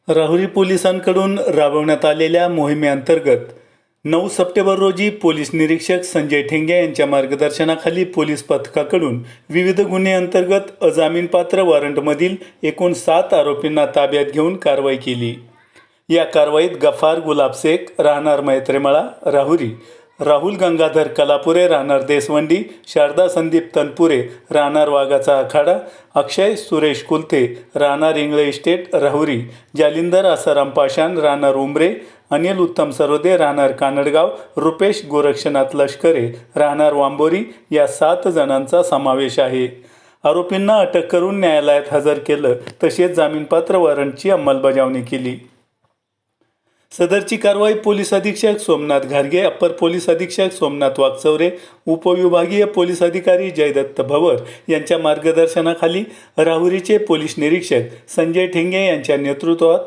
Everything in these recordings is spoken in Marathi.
राहुरी पोलिसांकडून राबवण्यात आलेल्या मोहिमेअंतर्गत 9 सप्टेंबर रोजी पोलीस निरीक्षक संजय ठेंगे यांच्या मार्गदर्शनाखाली पोलीस पथकाकडून विविध गुन्हे अंतर्गत अजामीनपात्र वॉरंटमधील एकूण 7 आरोपींना ताब्यात घेऊन कारवाई केली। या कारवाईत गफार गुलाब शेख राहणार मैत्रेमळा राहुरी, राहुल गंगाधर कलापुरे राहणार देसवंडी, शारदा संदीप तनपुरे राहणार वाघाचा आखाडा, अक्षय सुरेश कुलते राहणार इंगळे इस्टेट राहुरी, जालिंदर आसाराम पाषाण राहणार उमरे, अनिल उत्तम सरोदे राहणार कानडगाव, रुपेश गोरक्षनाथ लष्करे राहणार वांबोरी या 7 जणांचा समावेश आहे। आरोपींना अटक करून न्यायालयात हजर केलं तसेच जामीनपात्र वॉरंटची अंमलबजावणी केली। सदरची कारवाई पोलीस अधीक्षक सोमनाथ घारगे, अप्पर पोलीस अधीक्षक सोमनाथ वाकचौरे, उपविभागीय पोलीस अधिकारी जयदत्त भवर यांच्या मार्गदर्शनाखाली राहुरीचे पोलीस निरीक्षक संजय ठेंगे यांच्या नेतृत्वात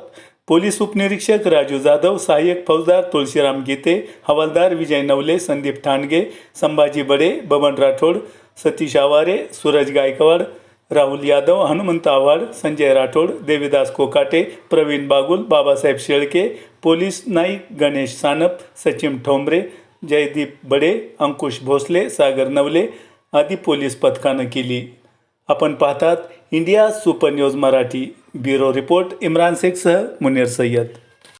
पोलीस उपनिरीक्षक राजू जाधव, सहाय्यक फौजदार तुळशीराम गीते, हवालदार विजय नवले, संदीप ठाणगे, संभाजी बडे, बबन राठोड, सतीश आवारे, सूरज गायकवाड, राहुल यादव, हनुमंत आव्हाड, संजय राठोड, देवीदास कोकाटे, प्रवीण बागुल, बाबासाहेब शेळके, पोलीस नाईक गणेश सानप, सचिन ठोंबरे, जयदीप बडे, अंकुश भोसले, सागर नवले आदी पोलीस पथकानं केली। आपण पाहतात India super news Marathi. Bureau report Imran शेखसह मुनीर सय्यद।